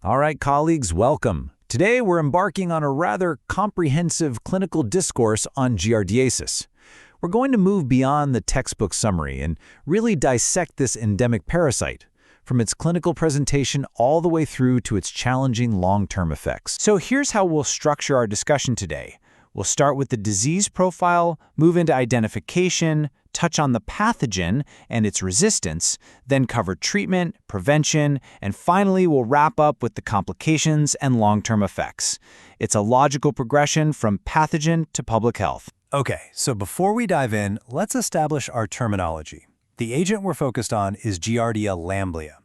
All right, colleagues, welcome. Today we're embarking on a rather comprehensive clinical discourse on Giardiasis. We're going to move beyond the textbook summary and really dissect this endemic parasite, from its clinical presentation all the way through to its challenging long-term effects. So here's how we'll structure our discussion today. We'll start with the disease profile, move into identification, touch on the pathogen and its resistance, then cover treatment, prevention, and finally we'll wrap up with the complications and long-term effects. It's a logical progression from pathogen to public health. Okay, so before we dive in, let's establish our terminology. The agent we're focused on is Giardia lamblia.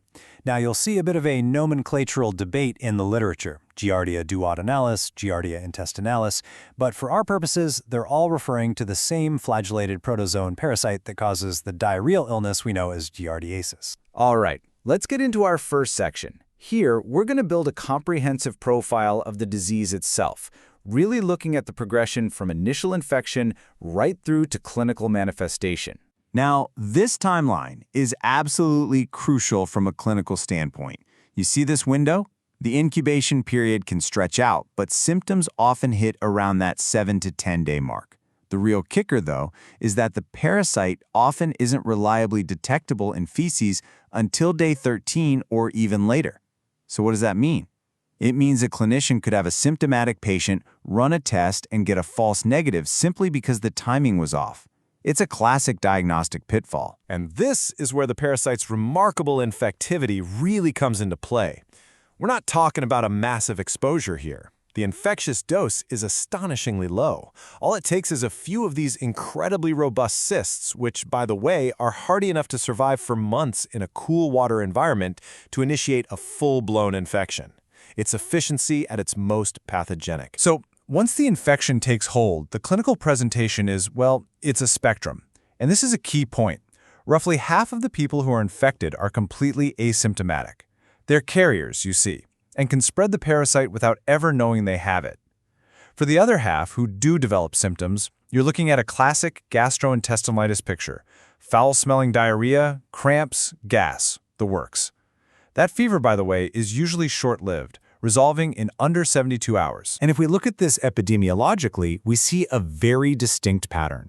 Now you'll see a bit of a nomenclatural debate in the literature, Giardia duodenalis, Giardia intestinalis, but for our purposes, they're all referring to the same flagellated protozoan parasite that causes the diarrheal illness we know as Giardiasis. All right, let's get into our first section. Here, we're going to build a comprehensive profile of the disease itself, really looking at the progression from initial infection right through to clinical manifestation. Now, this timeline is absolutely crucial from a clinical standpoint. You see this window? The incubation period can stretch out, but symptoms often hit around that 7 to 10-day mark. The real kicker, though, is that the parasite often isn't reliably detectable in feces until day 13 or even later. So what does that mean? It means a clinician could have a symptomatic patient run a test and get a false negative simply because the timing was off. It's a classic diagnostic pitfall. And this is where the parasite's remarkable infectivity really comes into play. We're not talking about a massive exposure here. The infectious dose is astonishingly low. All it takes is a few of these incredibly robust cysts, which, by the way, are hardy enough to survive for months in a cool water environment to initiate a full-blown infection. It's efficiency at its most pathogenic. So, once the infection takes hold, the clinical presentation is, well, it's a spectrum. And this is a key point. Roughly half of the people who are infected are completely asymptomatic. They're carriers, you see, and can spread the parasite without ever knowing they have it. For the other half who do develop symptoms, you're looking at a classic gastrointestinalitis picture. Foul-smelling diarrhea, cramps, gas, the works. That fever, by the way, is usually short-lived, resolving in under 72 hours. And if we look at this epidemiologically, we see a very distinct pattern.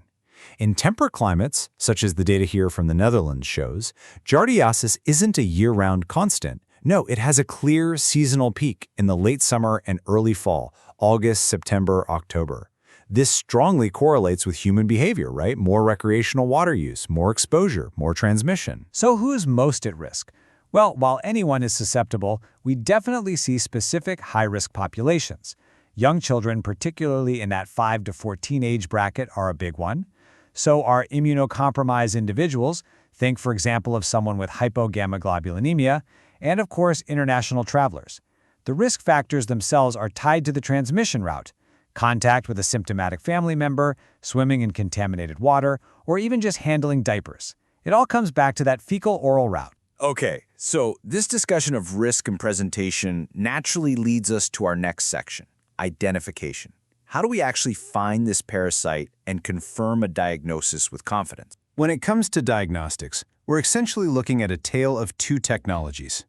In temperate climates, such as the data here from the Netherlands shows, Giardiasis isn't a year-round constant. No, it has a clear seasonal peak in the late summer and early fall, August, September, October. This strongly correlates with human behavior, right? More recreational water use, more exposure, more transmission. So who's most at risk? Well, while anyone is susceptible, we definitely see specific high-risk populations. Young children, particularly in that 5 to 14 age bracket, are a big one. So are immunocompromised individuals, think for example of someone with hypogammaglobulinemia, and of course international travelers. The risk factors themselves are tied to the transmission route, contact with a symptomatic family member, swimming in contaminated water, or even just handling diapers. It all comes back to that fecal-oral route. Okay, so this discussion of risk and presentation naturally leads us to our next section, identification. How do we actually find this parasite and confirm a diagnosis with confidence? When it comes to diagnostics, we're essentially looking at a tale of two technologies.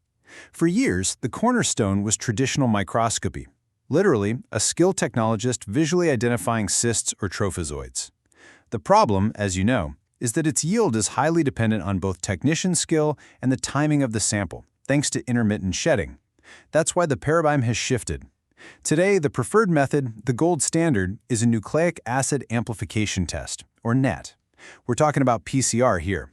For years, the cornerstone was traditional microscopy, literally a skilled technologist visually identifying cysts or trophozoites. The problem, as you know, is that its yield is highly dependent on both technician skill and the timing of the sample, thanks to intermittent shedding. That's why the paradigm has shifted. Today, the preferred method, the gold standard, is a nucleic acid amplification test, or NAT. We're talking about PCR here.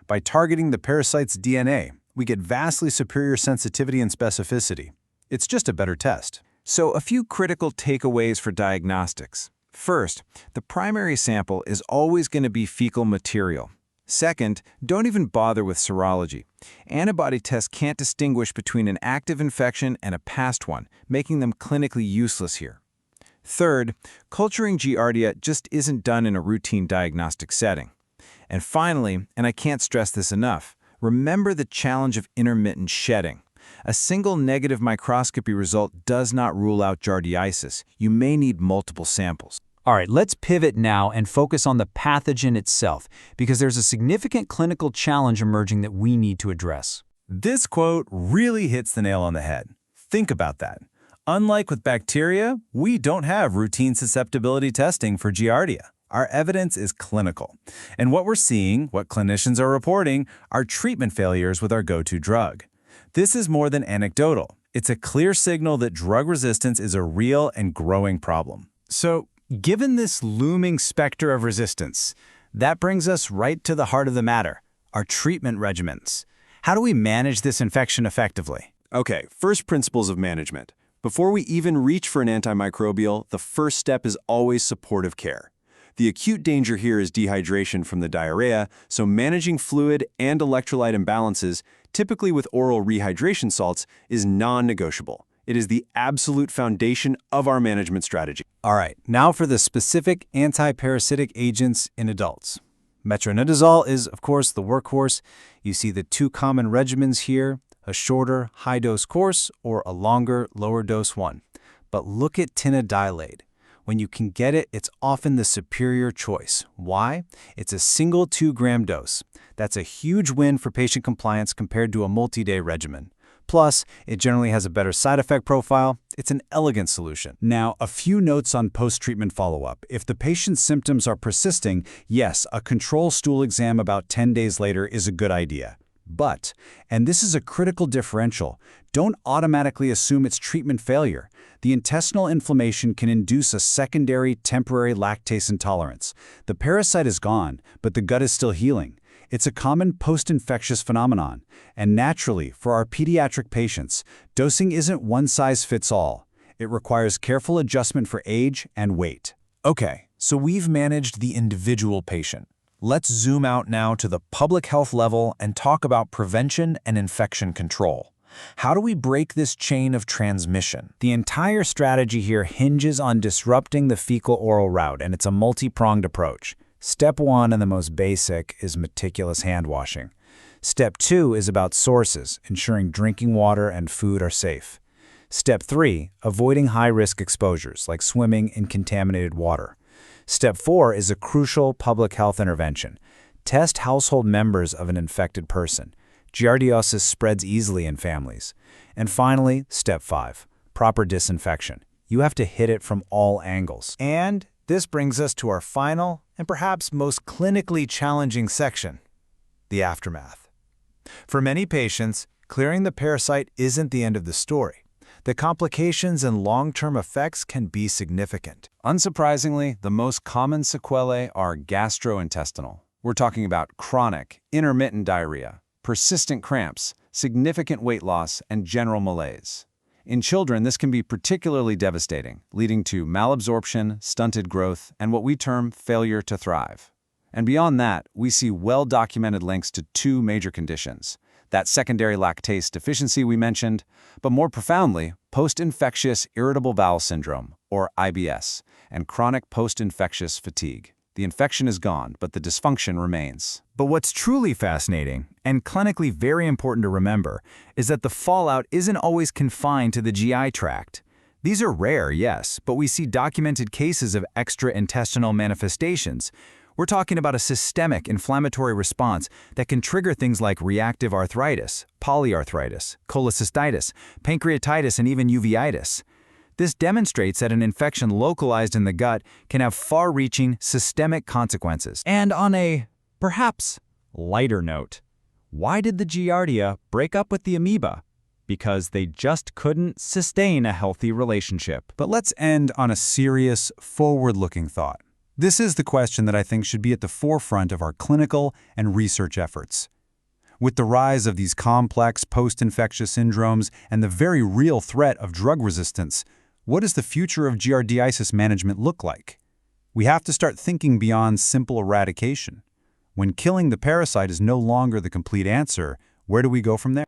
By targeting the parasite's DNA, we get vastly superior sensitivity and specificity. It's just a better test. So a few critical takeaways for diagnostics. First, the primary sample is always going to be fecal material. Second, don't even bother with serology. Antibody tests can't distinguish between an active infection and a past one, making them clinically useless here. Third, culturing Giardia just isn't done in a routine diagnostic setting. And finally, and I can't stress this enough, remember the challenge of intermittent shedding. A single negative microscopy result does not rule out Giardiasis. You may need multiple samples. All right, let's pivot now and focus on the pathogen itself, because there's a significant clinical challenge emerging that we need to address. This quote really hits the nail on the head. Think about that. Unlike with bacteria, we don't have routine susceptibility testing for Giardia. Our evidence is clinical. And what we're seeing, what clinicians are reporting, are treatment failures with our go-to drug. This is more than anecdotal. It's a clear signal that drug resistance is a real and growing problem. So, given this looming specter of resistance, that brings us right to the heart of the matter, our treatment regimens. How do we manage this infection effectively? Okay, first principles of management. Before we even reach for an antimicrobial, the first step is always supportive care. The acute danger here is dehydration from the diarrhea, so managing fluid and electrolyte imbalances, typically with oral rehydration salts, is non-negotiable. It is the absolute foundation of our management strategy. All right, now for the specific anti-parasitic agents in adults. Metronidazole is, of course, the workhorse. You see the two common regimens here, a shorter, high-dose course or a longer, lower-dose one. But look at tinidilate. When you can get it, it's often the superior choice. Why? It's a single 2-gram dose. That's a huge win for patient compliance compared to a multi-day regimen. Plus, it generally has a better side effect profile. It's an elegant solution. Now, a few notes on post-treatment follow-up. If the patient's symptoms are persisting, yes, a control stool exam about 10 days later is a good idea. But, and this is a critical differential, don't automatically assume it's treatment failure. The intestinal inflammation can induce a secondary temporary lactase intolerance. The parasite is gone, but the gut is still healing. It's a common post-infectious phenomenon. And naturally, for our pediatric patients, dosing isn't one-size-fits-all. It requires careful adjustment for age and weight. Okay, so we've managed the individual patient. Let's zoom out now to the public health level and talk about prevention and infection control. How do we break this chain of transmission? The entire strategy here hinges on disrupting the fecal-oral route, and it's a multi-pronged approach. Step 1, and the most basic, is meticulous hand washing. Step 2 is about sources, ensuring drinking water and food are safe. Step 3, avoiding high-risk exposures, like swimming in contaminated water. Step 4 is a crucial public health intervention. Test household members of an infected person. Giardiasis spreads easily in families. And finally, Step 5, proper disinfection. You have to hit it from all angles. And this brings us to our final and perhaps most clinically challenging section, the aftermath. For many patients, clearing the parasite isn't the end of the story. The complications and long-term effects can be significant. Unsurprisingly, the most common sequelae are gastrointestinal. We're talking about chronic, intermittent diarrhea, persistent cramps, significant weight loss, and general malaise. In children, this can be particularly devastating, leading to malabsorption, stunted growth, and what we term failure to thrive. And beyond that, we see well-documented links to two major conditions: that secondary lactase deficiency we mentioned, but more profoundly, post-infectious irritable bowel syndrome, or IBS, and chronic post-infectious fatigue. The infection is gone, but the dysfunction remains. But what's truly fascinating, and clinically very important to remember, is that the fallout isn't always confined to the GI tract. These are rare, yes, but we see documented cases of extra-intestinal manifestations. We're talking about a systemic inflammatory response that can trigger things like reactive arthritis, polyarthritis, cholecystitis, pancreatitis, and even uveitis. This demonstrates that an infection localized in the gut can have far-reaching systemic consequences. And on a, perhaps, lighter note, why did the Giardia break up with the amoeba? Because they just couldn't sustain a healthy relationship. But let's end on a serious, forward-looking thought. This is the question that I think should be at the forefront of our clinical and research efforts. With the rise of these complex post-infectious syndromes and the very real threat of drug resistance, what does the future of giardiasis management look like? We have to start thinking beyond simple eradication. When killing the parasite is no longer the complete answer, where do we go from there?